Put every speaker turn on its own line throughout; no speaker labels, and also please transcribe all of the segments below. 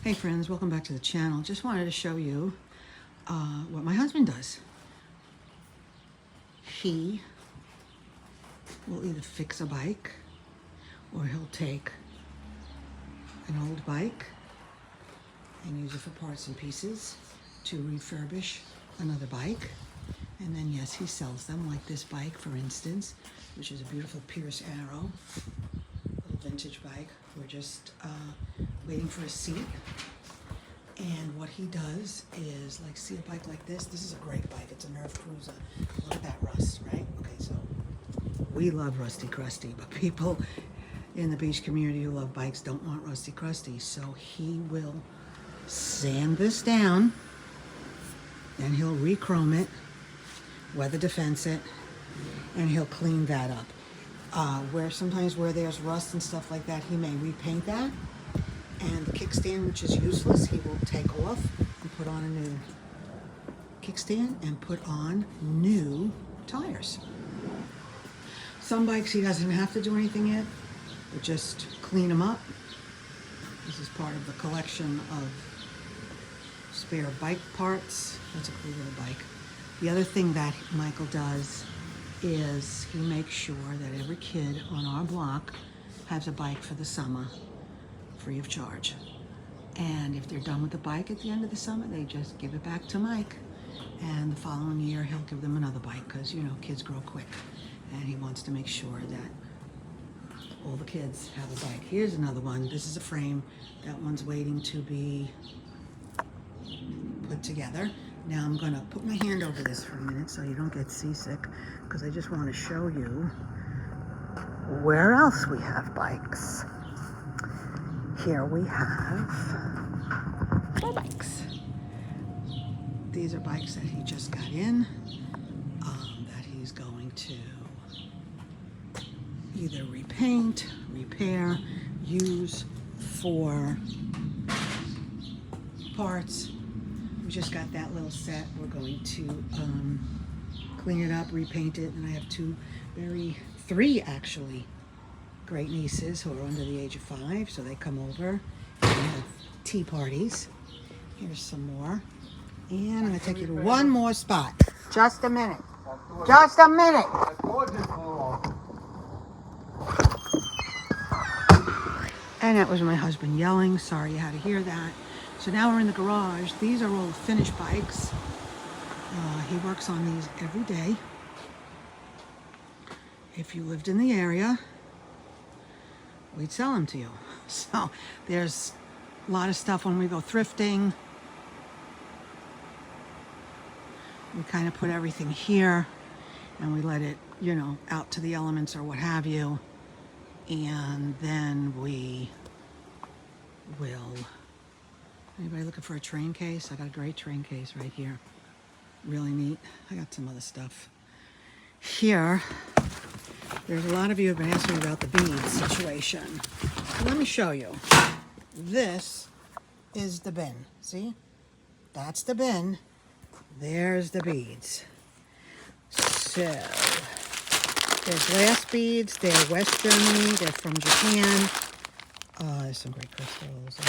Hey friends, welcome back to the channel. Just wanted to show you what my husband does. He will either fix a bike or he'll take an old bike and use it for parts and pieces to refurbish another bike. And then yes, he sells them, like this bike for instance, which is a beautiful Pierce Arrow, little vintage bike. We're just waiting for a seat. And what he does is, like, see a bike like this? This is a great bike. It's a Nerf Cruiser. Look at that rust, right? Okay, so we love Rusty Crusty, but people in the beach community who love bikes don't want Rusty Crusty. So he will sand this down, and he'll re-chrome it, weather defense it, and he'll clean that up. Sometimes where there's rust and stuff like that, he may repaint that. And the kickstand, which is useless, he will take off and put on a new kickstand and put on new tires. Some bikes he doesn't have to do anything yet, but just clean them up. This is part of the collection of spare bike parts. That's a cool little bike. The other thing that Michael does is he makes sure that every kid on our block has a bike for the summer, free of charge. And if they're done with the bike at the end of the summer, they just give it back to Mike. And the following year, he'll give them another bike because, you know, kids grow quick. And he wants to make sure that all the kids have a bike. Here's another one. This is a frame. That one's waiting to be put together. Now I'm going to put my hand over this for a minute so you don't get seasick, because I just want to show you where else we have bikes. Here we have 4 bikes. These are bikes that he just got in, that he's going to either repaint, repair, use for parts. We just got that little set. We're going to clean it up, repaint it, and I have 3 actually, great nieces who are under the age of 5, so they come over and have tea parties. Here's some more. And I'm going to take you to one more spot. Just a minute. Just a minute. And that was my husband yelling. Sorry you had to hear that. So now we're in the garage. These are all finished bikes. He works on these every day. If you lived in the area, we'd sell them to you. So there's a lot of stuff when we go thrifting. We kind of put everything here and we let it, you know, out to the elements or what have you. And then we will... Anybody looking for a train case? I got a great train case right here. Really neat. I got some other stuff. Here, there's a lot of you have been asking about the beads situation. So let me show you. This is the bin. See? That's the bin. There's the beads. So, they're glass beads. They're Western. They're from Japan. There's some great crystals. This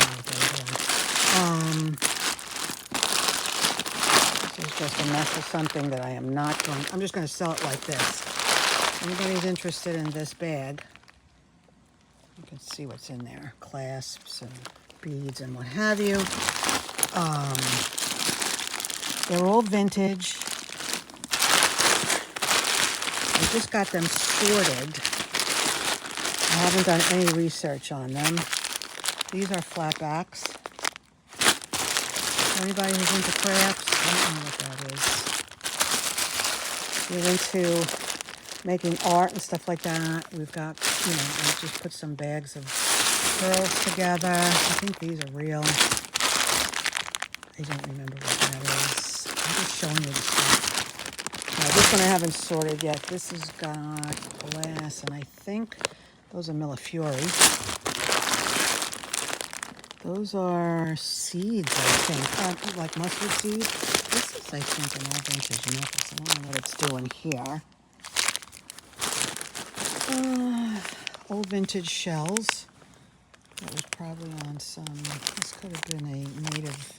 is just a mess of something that I am not going... I'm just going to sell it like this. Anybody's interested in this bag, you can see what's in there. Clasps and beads and what have you. They're all vintage. I just got them sorted. I haven't done any research on them. These are flatbacks. Anybody who's into crafts, I don't know what that is. You're into making art and stuff like that. We've got, you know, I just put some bags of pearls together. I think these are real. I don't remember what that is. I'm just showing you the stuff. This one I haven't sorted yet. This has got glass, and I think those are Millefiori. Those are seeds, I think, like mustard seeds. This is, I think, an all vintage necklace. I don't know what it's doing here. Old vintage shells. That was probably on some, this could have been a native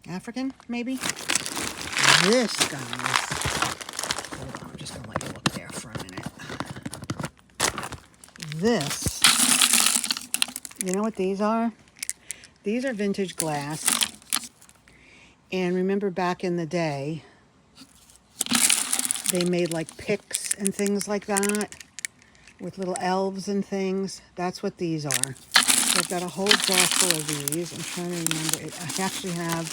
African, maybe? This, guys, hold on, I'm just going to let you look there for a minute. This, you know what these are? These are vintage glass. And remember back in the day, they made like picks and things like that with little elves and things. That's what these are. So I've got a whole jar full of these. I'm trying to remember it. I actually have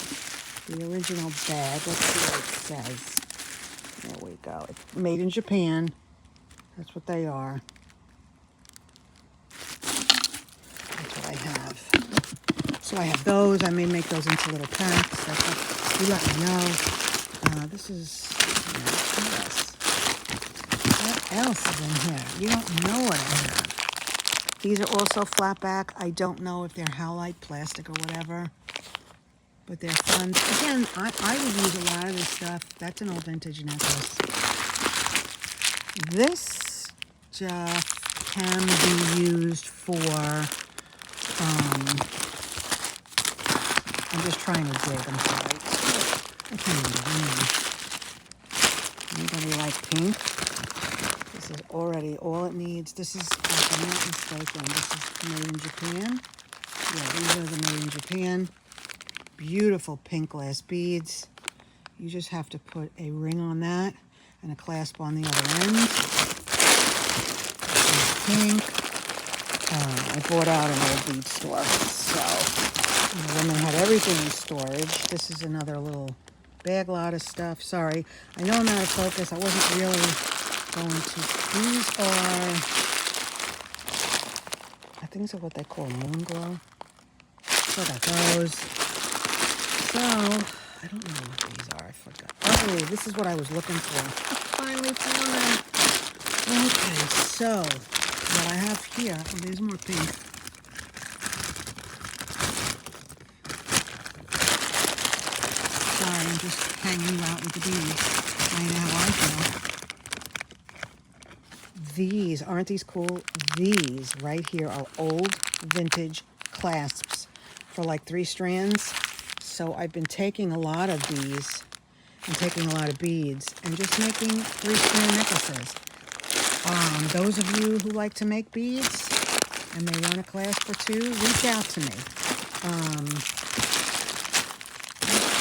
the original bag. Let's see what it says. There we go. It's made in Japan. That's what they are. That's what I have. So I have those. I may make those into little packs. That's what, you let me know. This is, what else is in here? You don't know what I have. These are also flat back. I don't know if they're halide, plastic, or whatever. But they're fun. Again, I would use a lot of this stuff. That's an old vintage necklace. This just can be used for, I'm just trying to dig, I'm sorry. I can't even Anybody like pink? This is already all it needs. This is, if I'm not mistaken, this is made in Japan. Yeah, these are the made in Japan. Beautiful pink glass beads. You just have to put a ring on that and a clasp on the other end. Pink. I bought out an old bead store, so the woman had everything in storage. This is another little bag lot of stuff. Sorry, I know I'm out of focus. I wasn't really going to. These are, I think these are what they call moon glow. So I got those. So, I don't know what these are. I forgot. Oh, this is what I was looking for. I finally found them. Okay, so what I have here, oh, there's more pink. Sorry, I'm just hanging you out with the beads. I know how I feel. These, aren't these cool? These right here are old vintage clasps for like 3 strands. So I've been taking a lot of these and taking a lot of beads and just making 3-strand necklaces. Those of you who like to make beads and may want a clasp or 2, reach out to me.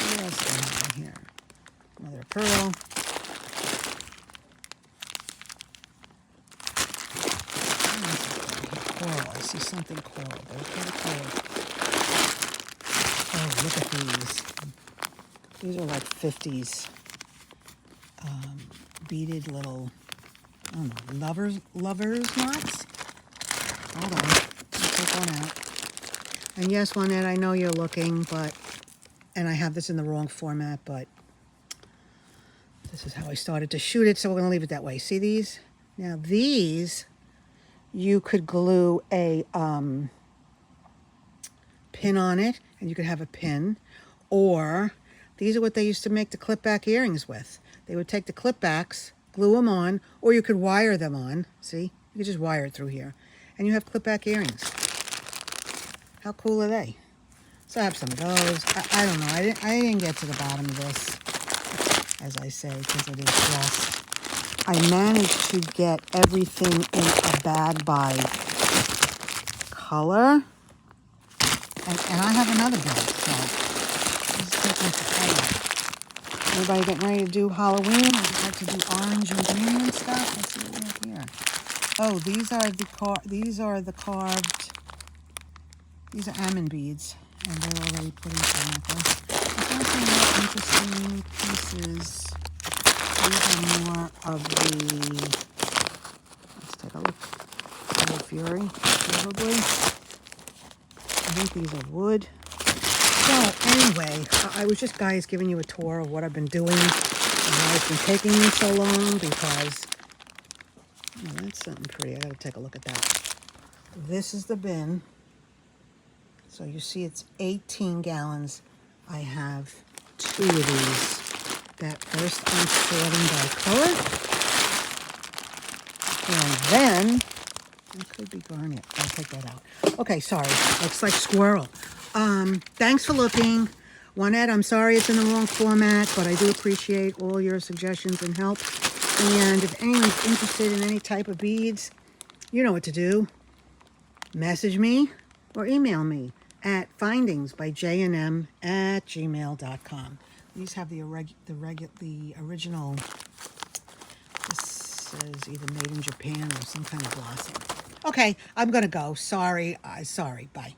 What else do I have in here? Another pearl. Coral. I see something coral. Those kind of coral. Oh, look at these. These are like 50s beaded little, I don't know, lovers knots. Hold on. Let's take one out. And yes, Juanette, I know you're looking, but, and I have this in the wrong format, but this is how I started to shoot it, so we're going to leave it that way. See these? Now these, you could glue a pin on it, and you could have a pin, or these are what they used to make the clip back earrings with. They would take the clip backs, glue them on, or you could wire them on. See, you could just wire it through here, and you have clip back earrings. How cool are they? So I have some of those. I don't know. I didn't get to the bottom of this, as I say, because it is just, I managed to get everything in a bag by color. And I have another bag, so this is taking forever. Everybody getting ready to do Halloween? I just like to do orange and green and stuff. Let's see what we have here. Oh, these are the carved. These are almond beads, and they're already put into the necklace. I found some more interesting pieces. These are more of the. Let's take a look. Little Fury, probably. I think these are wood. So anyway, I was just, guys, giving you a tour of what I've been doing and why it's been taking me so long, because, oh, that's something pretty. I gotta take a look at that. This is the bin. So you see it's 18 gallons. I have 2 of these. That first I'm sorting by color. And then It could be garnet. I'll take that out. Okay, sorry. Looks like squirrel. Thanks for looking. Juanette, I'm sorry it's in the wrong format, but I do appreciate all your suggestions and help. And if anyone's interested in any type of beads, you know what to do. Message me or email me at FindingsByJandM@gmail.com. These have the original. This says either made in Japan or some kind of blossom. Okay, I'm gonna go. Sorry. Bye.